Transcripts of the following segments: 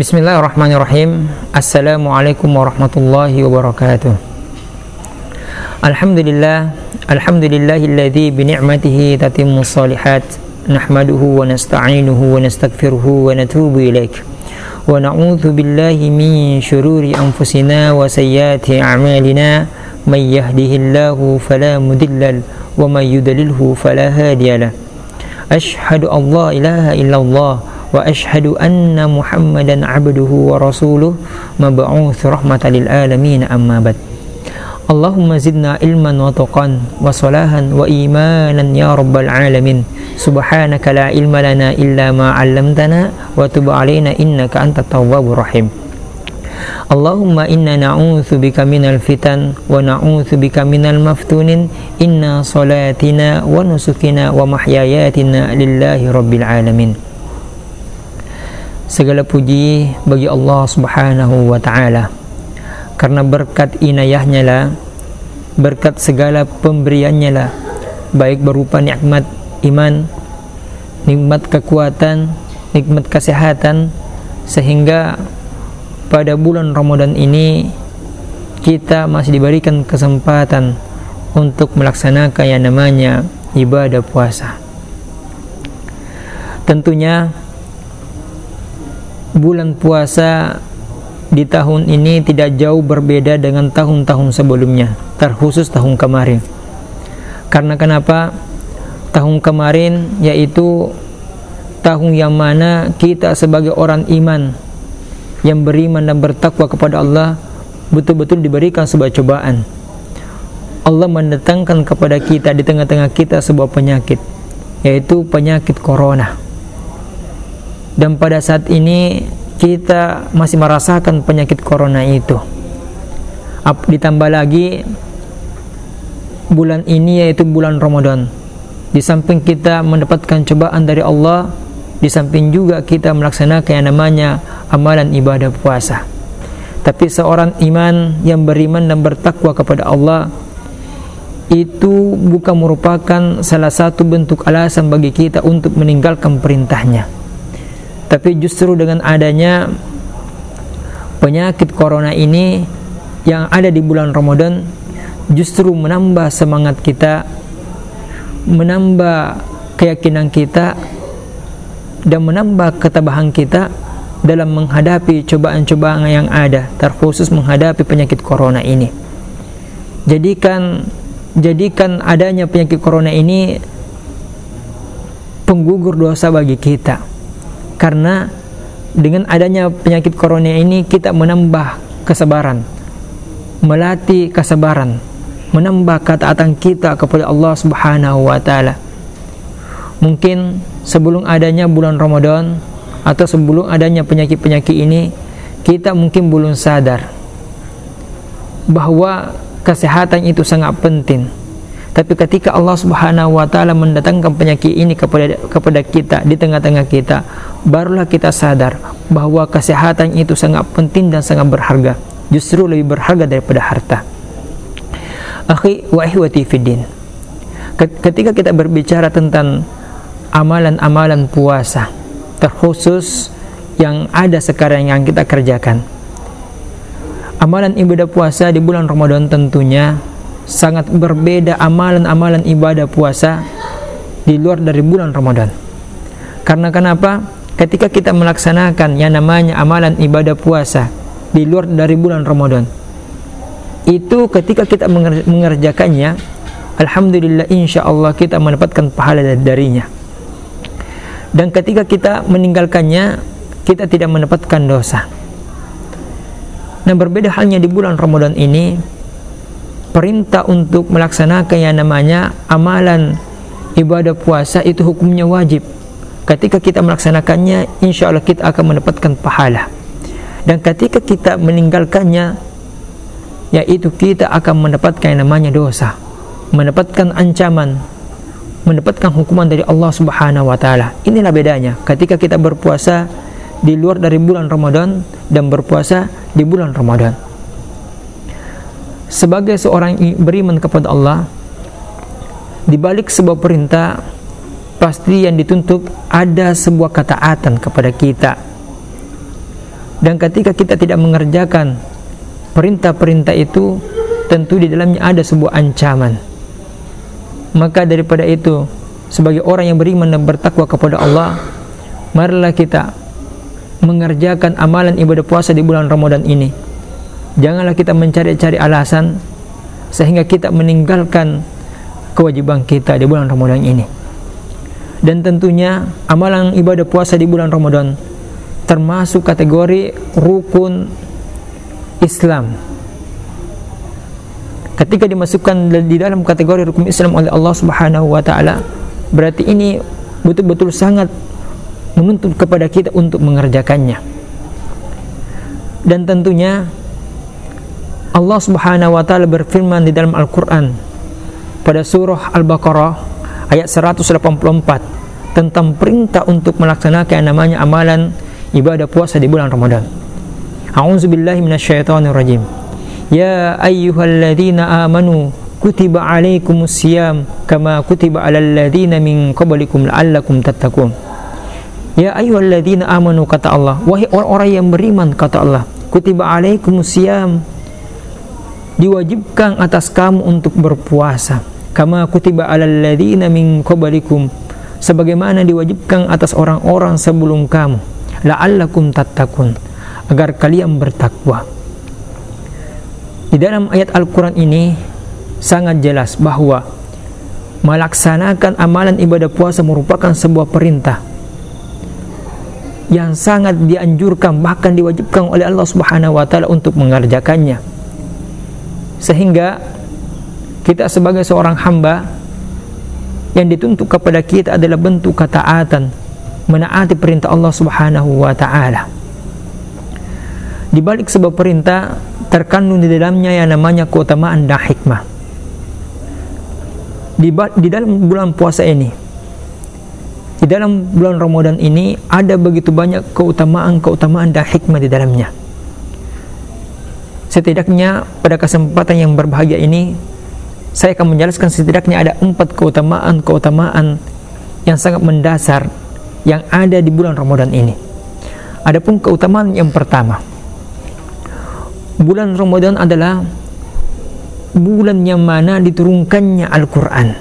Bismillahirrahmanirrahim. Assalamualaikum warahmatullahi wabarakatuh. Alhamdulillahilladzi bi ni'matihi tatimmus shalihat. Nahmaduhu wa nasta'inuhu wa nastaghfiruhu wa natubu ilaih. Wa na'udzu billahi min syururi anfusina wa sayyiati a'malina. May yahdihillahu fala mudilla wa may yudlilhu fala hadiyalah. Asyhadu an la ilaha illallah wa ashhadu anna Muhammadan abduhu wa rasuluh mab'uts rahmatan lil alamin amma ba'd. Allahumma zidna ilman wa taqan wa salahan wa imanan ya rabbal alamin. Subhanaka la ilma lana illa ma 'allamtana wa tub 'alaina innaka antat tawwabur rahim. Allahumma inna na'udzu bika minal fitan wa na'udzu bika minal maftunin. Inna salatina wa nusukina wa mahyayatina lillahi rabbil alamin. Segala puji bagi Allah Subhanahu wa ta'ala, karena berkat inayahnya lah, berkat segala pemberiannya lah, baik berupa nikmat iman, nikmat kekuatan, nikmat kesehatan, sehingga pada bulan Ramadan ini kita masih diberikan kesempatan untuk melaksanakan yang namanya ibadah puasa. Tentunya bulan puasa di tahun ini tidak jauh berbeda dengan tahun-tahun sebelumnya, terkhusus tahun kemarin. Karena kenapa? Tahun kemarin yaitu tahun yang mana kita sebagai orang iman yang beriman dan bertakwa kepada Allah betul-betul diberikan sebuah cobaan. Allah mendatangkan kepada kita, di tengah-tengah kita, sebuah penyakit, yaitu penyakit corona. Dan pada saat ini kita masih merasakan penyakit corona itu. Ditambah lagi bulan ini yaitu bulan Ramadan. Di samping kita mendapatkan cobaan dari Allah, di samping juga kita melaksanakan yang namanya amalan ibadah puasa. Tapi seorang iman yang beriman dan bertakwa kepada Allah itu bukan merupakan salah satu bentuk alasan bagi kita untuk meninggalkan perintahnya. Tapi justru dengan adanya penyakit corona ini yang ada di bulan Ramadan, justru menambah semangat kita, menambah keyakinan kita, dan menambah ketabahan kita dalam menghadapi cobaan-cobaan yang ada, terkhusus menghadapi penyakit corona ini. Jadikan adanya penyakit corona ini penggugur dosa bagi kita. Karena dengan adanya penyakit corona ini kita menambah kesabaran, melatih kesabaran, menambah ketaatan kita kepada Allah Subhanahu wa ta'ala. Mungkin sebelum adanya bulan Ramadan atau sebelum adanya penyakit-penyakit ini, kita mungkin belum sadar bahwa kesehatan itu sangat penting. Tapi ketika Allah Subhanahu wa ta'ala mendatangkan penyakit ini kepada kita, di tengah-tengah kita, barulah kita sadar bahwa kesehatan itu sangat penting dan sangat berharga, justru lebih berharga daripada harta. Akhi wa ihwati fiddin, ketika kita berbicara tentang amalan-amalan puasa, terkhusus yang ada sekarang yang kita kerjakan, amalan ibadah puasa di bulan Ramadan tentunya sangat berbeda amalan-amalan ibadah puasa di luar dari bulan Ramadan. Karena kenapa? Ketika kita melaksanakan yang namanya amalan ibadah puasa di luar dari bulan Ramadan, itu ketika kita mengerjakannya, alhamdulillah insya Allah kita mendapatkan pahala darinya. Dan ketika kita meninggalkannya, kita tidak mendapatkan dosa. Nah, berbeda halnya di bulan Ramadan ini, perintah untuk melaksanakan yang namanya amalan ibadah puasa itu hukumnya wajib. Ketika kita melaksanakannya, insya Allah kita akan mendapatkan pahala. Dan ketika kita meninggalkannya, yaitu kita akan mendapatkan yang namanya dosa, mendapatkan ancaman, mendapatkan hukuman dari Allah Subhanahu wa ta'ala. Inilah bedanya ketika kita berpuasa di luar dari bulan Ramadan dan berpuasa di bulan Ramadan. Sebagai seorang beriman kepada Allah, di balik sebuah perintah pasti yang dituntut ada sebuah ketaatan kepada kita. Dan ketika kita tidak mengerjakan perintah-perintah itu, tentu di dalamnya ada sebuah ancaman. Maka daripada itu, sebagai orang yang beriman dan bertakwa kepada Allah, marilah kita mengerjakan amalan ibadah puasa di bulan Ramadan ini. Janganlah kita mencari-cari alasan sehingga kita meninggalkan kewajiban kita di bulan Ramadan ini. Dan tentunya amalan ibadah puasa di bulan Ramadan termasuk kategori rukun Islam. Ketika dimasukkan di dalam kategori rukun Islam oleh Allah Subhanahu wa taala, berarti ini betul-betul sangat menuntut kepada kita untuk mengerjakannya. Dan tentunya Allah Subhanahu wa taala berfirman di dalam Al-Qur'an pada surah Al-Baqarah ayat 184 tentang perintah untuk melaksanakan yang namanya amalan ibadah puasa di bulan Ramadan. A'udzubillahi minasyaitonirrajim. Ya ayyuhalladzina amanu kutiba alaikumusiyam kama kutiba alal ladzina min qablikum la'allakum tattaqun. Ya ayyuhalladzina amanu, kata Allah, wahai orang-orang yang beriman, kata Allah, kutiba alaikumusiyam, diwajibkan atas kamu untuk berpuasa, kama kutiba alal ladzina min qablikum, sebagaimana diwajibkan atas orang-orang sebelum kamu, la'allakum tattaqun, agar kalian bertakwa. Di dalam ayat Al-Quran ini sangat jelas bahwa melaksanakan amalan ibadah puasa merupakan sebuah perintah yang sangat dianjurkan, bahkan diwajibkan oleh Allah Subhanahu wa taala untuk mengerjakannya. Sehingga kita sebagai seorang hamba, yang dituntut kepada kita adalah bentuk ketaatan, menaati perintah Allah Subhanahu wa taala. Di balik sebuah perintah terkandung di dalamnya yang namanya keutamaan dan hikmah. Di dalam bulan puasa ini, di dalam bulan Ramadan ini, ada begitu banyak keutamaan dan hikmah di dalamnya. Setidaknya pada kesempatan yang berbahagia ini, saya akan menjelaskan setidaknya ada 4 keutamaan yang sangat mendasar yang ada di bulan Ramadan ini. Adapun keutamaan yang pertama, bulan Ramadan adalah bulan yang mana diturunkannya Al-Quran.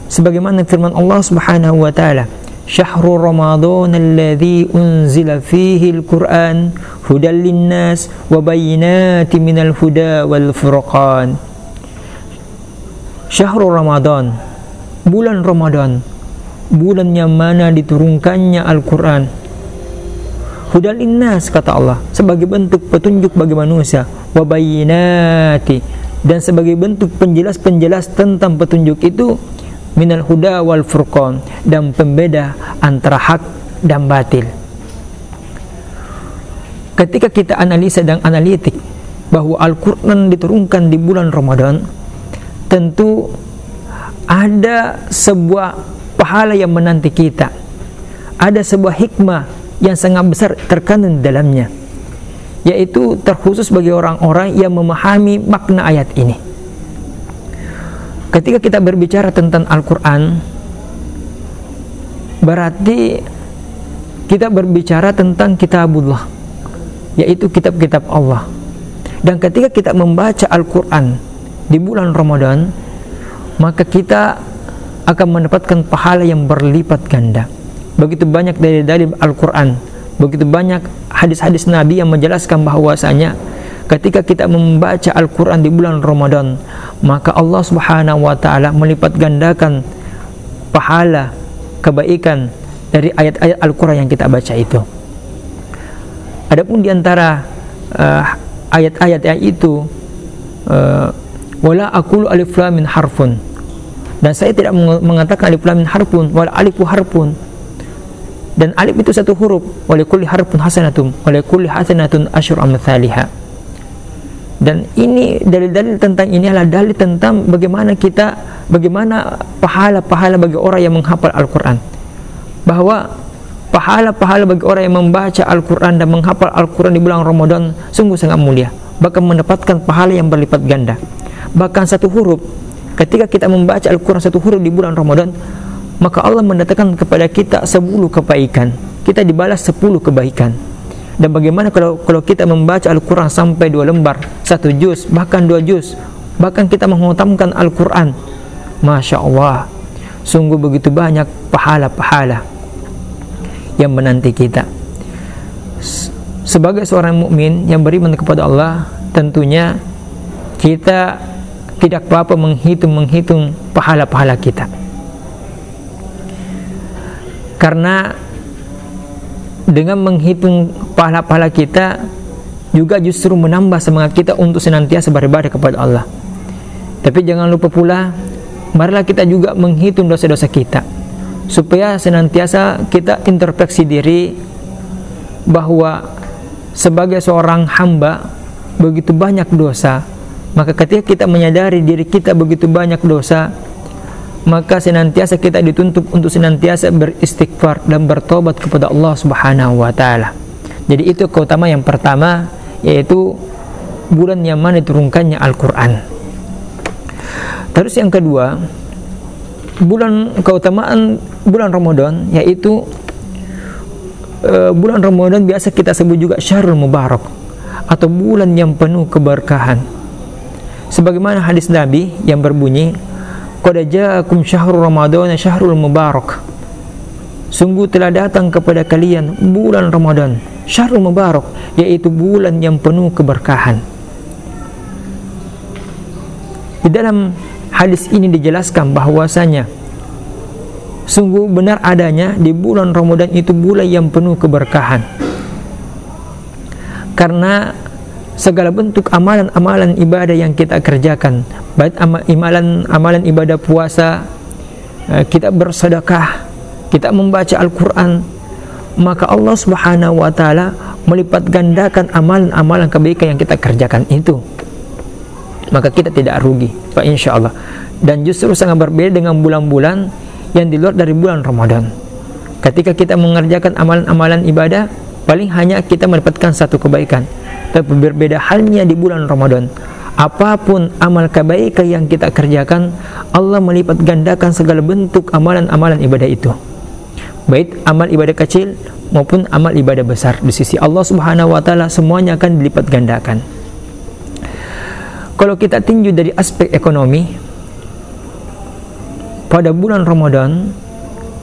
Sebagaimana firman Allah Subhanahu wa taala, "Syahrul Ramadan alladzi unzila fihi al-Qur'an hudan lin-nas wa bayyinatin minal huda wal furqan." Syahrul Ramadan, bulan Ramadan, bulan yang mana diturunkannya Al-Quran. Hudan lin-nas, kata Allah, sebagai bentuk petunjuk bagi manusia, wa bayyinati, dan sebagai bentuk penjelas-penjelas tentang petunjuk itu, minal huda wal furqan, dan pembeda antara hak dan batil. Ketika kita analisa dan analitik bahwa Al-Quran diturunkan di bulan Ramadan, tentu ada sebuah pahala yang menanti kita, ada sebuah hikmah yang sangat besar terkandung di dalamnya, yaitu terkhusus bagi orang-orang yang memahami makna ayat ini. Ketika kita berbicara tentang Al-Quran, berarti kita berbicara tentang kitabullah, yaitu kitab-kitab Allah. Dan ketika kita membaca Al-Quran di bulan Ramadan, maka kita akan mendapatkan pahala yang berlipat ganda. Begitu banyak dari dalil Al-Quran, begitu banyak hadis-hadis Nabi yang menjelaskan bahwasanya ketika kita membaca Al-Quran di bulan Ramadan, maka Allah Subhanahu wa ta'ala melipat gandakan pahala kebaikan dari ayat-ayat Al-Quran yang kita baca itu. Adapun di antara ayat-ayat itu, wala aqulu alif lam min harfun, dan saya tidak mengatakan alif lam min harfun, wala alifu harfun, dan alif itu satu huruf, wa likulli harfun hasanatun wa likulli hasanatun asyru amsalihha. Dan ini dalil-dalil tentang ini adalah dalil tentang bagaimana pahala-pahala bagi orang yang menghafal Al-Quran, bahwa pahala-pahala bagi orang yang membaca Al-Quran dan menghafal Al-Quran di bulan Ramadan sungguh sangat mulia, bahkan mendapatkan pahala yang berlipat ganda. Bahkan satu huruf, ketika kita membaca Al-Quran satu huruf di bulan Ramadan, maka Allah mendatangkan kepada kita 10 kebaikan, kita dibalas 10 kebaikan. Dan bagaimana kalau kita membaca Al-Quran sampai 2 lembar, 1 juz, bahkan 2 juz, bahkan kita menghutamkan Al-Quran, Masya Allah, sungguh begitu banyak pahala-pahala yang menanti kita. Sebagai seorang mukmin yang beriman kepada Allah, tentunya kita tidak apa-apa menghitung pahala-pahala kita, karena dengan menghitung pahala-pahala kita juga justru menambah semangat kita untuk senantiasa beribadah kepada Allah. Tapi jangan lupa pula, marilah kita juga menghitung dosa-dosa kita, supaya senantiasa kita introspeksi diri bahwa sebagai seorang hamba begitu banyak dosa. Maka ketika kita menyadari diri kita begitu banyak dosa, maka senantiasa kita dituntut untuk senantiasa beristighfar dan bertobat kepada Allah Subhanahu wa taala. Jadi itu keutamaan yang pertama, yaitu bulan yang mana diturunkannya Al-Qur'an. Terus yang kedua, keutamaan bulan Ramadan, yaitu bulan Ramadan biasa kita sebut juga Syahrul Mubarak, atau bulan yang penuh keberkahan. Sebagaimana hadis Nabi yang berbunyi, qad ja'akum syahrul Ramadan syahrul mubarak. Sungguh telah datang kepada kalian bulan Ramadan, Syahrul Mubarak, yaitu bulan yang penuh keberkahan. Di dalam hadis ini dijelaskan bahwasanya sungguh benar adanya di bulan Ramadan itu bulan yang penuh keberkahan, karena segala bentuk amalan-amalan ibadah yang kita kerjakan, baik amalan ibadah puasa, kita bersedekah, kita membaca Al-Quran, maka Allah Subhanahu wa taala melipat gandakan amalan-amalan kebaikan yang kita kerjakan itu. Maka kita tidak rugi, Pak, insya Allah. Dan justru sangat berbeda dengan bulan-bulan yang di luar dari bulan Ramadan. Ketika kita mengerjakan amalan-amalan ibadah, paling hanya kita mendapatkan satu kebaikan. Tapi berbeda halnya di bulan Ramadan. Apapun amal kebaikan yang kita kerjakan, Allah melipat gandakan segala bentuk amalan-amalan ibadah itu, baik amal ibadah kecil maupun amal ibadah besar. Di sisi Allah Subhanahu wa taala semuanya akan dilipat gandakan. Kalau kita tinjau dari aspek ekonomi, pada bulan Ramadan,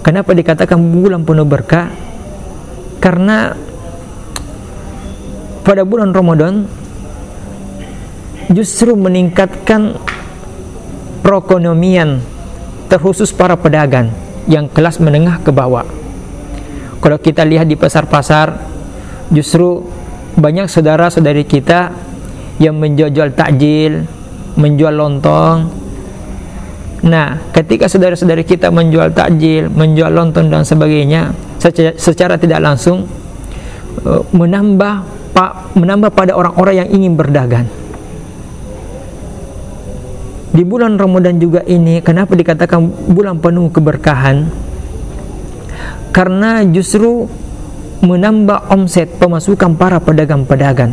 kenapa dikatakan bulan penuh berkah? Karena pada bulan Ramadan justru meningkatkan perekonomian, terkhusus para pedagang yang kelas menengah ke bawah. Kalau kita lihat di pasar-pasar, justru banyak saudara-saudari kita yang menjual takjil, menjual lontong. Nah, ketika saudara-saudari kita menjual takjil, menjual lontong dan sebagainya, secara tidak langsung menambah pada orang-orang yang ingin berdagang. Di bulan Ramadan juga ini, kenapa dikatakan bulan penuh keberkahan? Karena justru menambah omset pemasukan para pedagang-pedagang.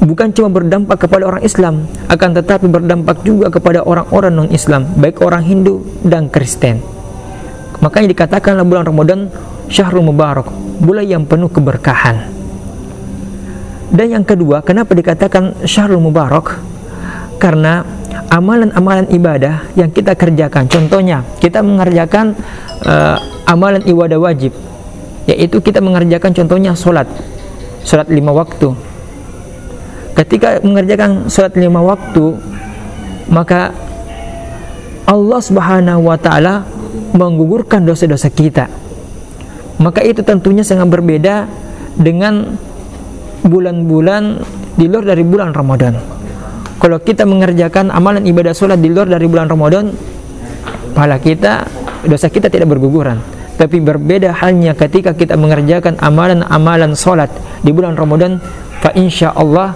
Bukan cuma berdampak kepada orang Islam, akan tetapi berdampak juga kepada orang-orang non-Islam, baik orang Hindu dan Kristen. Makanya dikatakanlah bulan Ramadan Syahrul Mubarak, bulan yang penuh keberkahan. Dan yang kedua, kenapa dikatakan Syahrul Mubarak? Karena amalan-amalan ibadah yang kita kerjakan, contohnya kita mengerjakan amalan ibadah wajib, yaitu kita mengerjakan contohnya sholat 5 waktu. Ketika mengerjakan sholat 5 waktu, maka Allah Subhanahu wa taala menggugurkan dosa-dosa kita. Maka itu tentunya sangat berbeda dengan bulan-bulan di luar dari bulan Ramadan. Kalau kita mengerjakan amalan ibadah sholat di luar dari bulan Ramadan, pahala kita, dosa kita tidak berguguran. Tapi berbeda halnya ketika kita mengerjakan amalan-amalan sholat di bulan Ramadan, fa insya Allah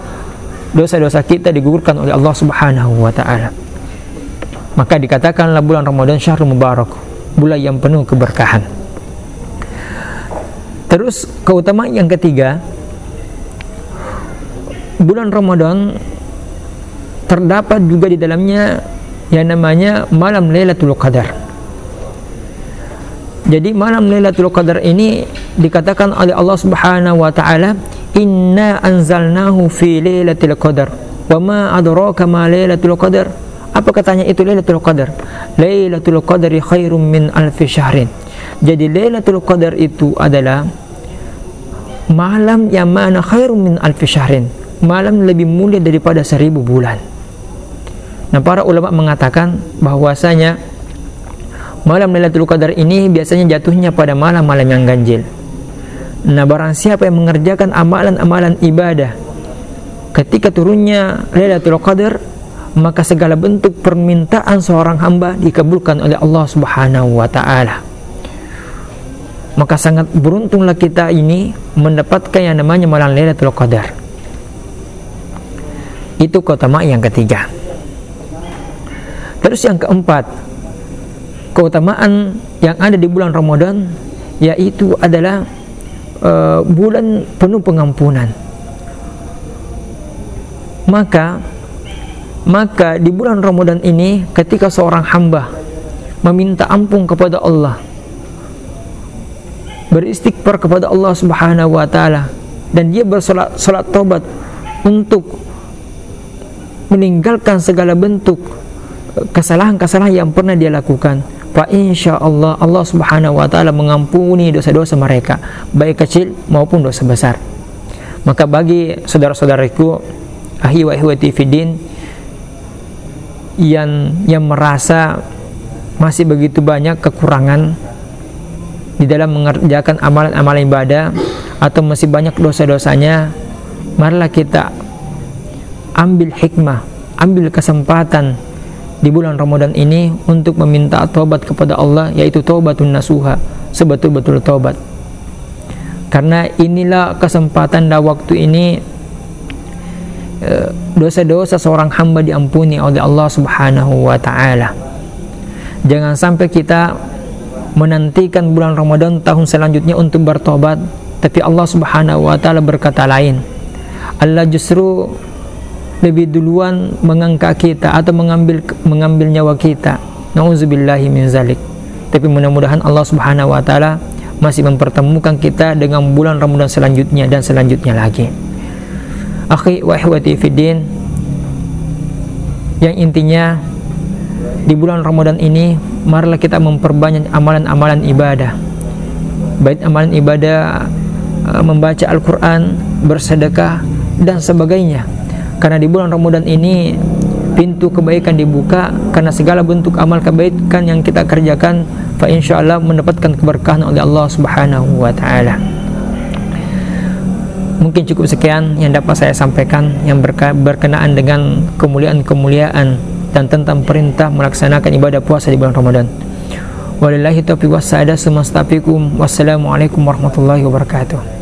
dosa-dosa kita digugurkan oleh Allah Subhanahu wa ta'ala. Maka dikatakanlah bulan Ramadan Syahrul Mubarak, bulan yang penuh keberkahan. Terus keutamaan yang ketiga, bulan Ramadan terdapat juga di dalamnya yang namanya malam Lailatul Qadar. Jadi malam Lailatul Qadar ini dikatakan oleh Allah Subhanahu wa taala, "Inna anzalnahu fi Lailatul Qadar. Wa ma adraka ma Lailatul Qadar?" Apa katanya itu Lailatul Qadar? Lailatul Qadri khairum min alfi syahrin. Jadi Lailatul Qadar itu adalah malam yang mana khairum min alfi syahrin. Malam lebih mulia daripada 1000 bulan. Nah, para ulama mengatakan bahwasanya malam Lailatul Qadar ini biasanya jatuhnya pada malam-malam yang ganjil. Nah, barang siapa yang mengerjakan amalan-amalan ibadah ketika turunnya Lailatul Qadar, maka segala bentuk permintaan seorang hamba dikabulkan oleh Allah Subhanahu wa taala. Maka sangat beruntunglah kita ini mendapatkan yang namanya malam Lailatul Qadar. Itu keutamaan yang ketiga. Terus yang keempat, keutamaan yang ada di bulan Ramadan, yaitu adalah bulan penuh pengampunan. Maka di bulan Ramadan ini, ketika seorang hamba meminta ampun kepada Allah, beristighfar kepada Allah Subhanahu wa taala, dan dia bersolat taubat untuk meninggalkan segala bentuk kesalahan-kesalahan yang pernah dia lakukan, fa insyaallah Allah Subhanahu wa taala mengampuni dosa-dosa mereka, baik kecil maupun dosa besar. Maka bagi saudara-saudariku, ahi wa ihwati fiddin, yang merasa masih begitu banyak kekurangan di dalam mengerjakan amalan-amalan ibadah atau masih banyak dosa-dosanya, marilah kita ambil hikmah, ambil kesempatan di bulan Ramadan ini untuk meminta taubat kepada Allah, yaitu taubatun nasuha, sebetul-betul taubat. Karena inilah kesempatan dan waktu ini dosa-dosa seorang hamba diampuni oleh Allah Subhanahu wa taala. Jangan sampai kita menantikan bulan Ramadan tahun selanjutnya untuk bertobat, tapi Allah Subhanahu wa taala berkata lain. Allah justru lebih duluan mengangkat kita atau mengambil nyawa kita. Nauzubillahi min zalik. Tapi mudah-mudahan Allah Subhanahu wa taala masih mempertemukan kita dengan bulan Ramadan selanjutnya dan selanjutnya lagi. Akhi wa ihwati fiddin, yang intinya di bulan Ramadan ini marilah kita memperbanyak amalan-amalan ibadah. Baik amalan ibadah membaca Al-Qur'an, bersedekah dan sebagainya. Karena di bulan Ramadan ini pintu kebaikan dibuka, karena segala bentuk amal kebaikan yang kita kerjakan, fa insyaallah mendapatkan keberkahan oleh Allah Subhanahu wa taala. Mungkin cukup sekian yang dapat saya sampaikan yang berkenaan dengan kemuliaan-kemuliaan dan tentang perintah melaksanakan ibadah puasa di bulan Ramadan. Wallahi taufiq was sadaq. Wassalamualaikum warahmatullahi wabarakatuh.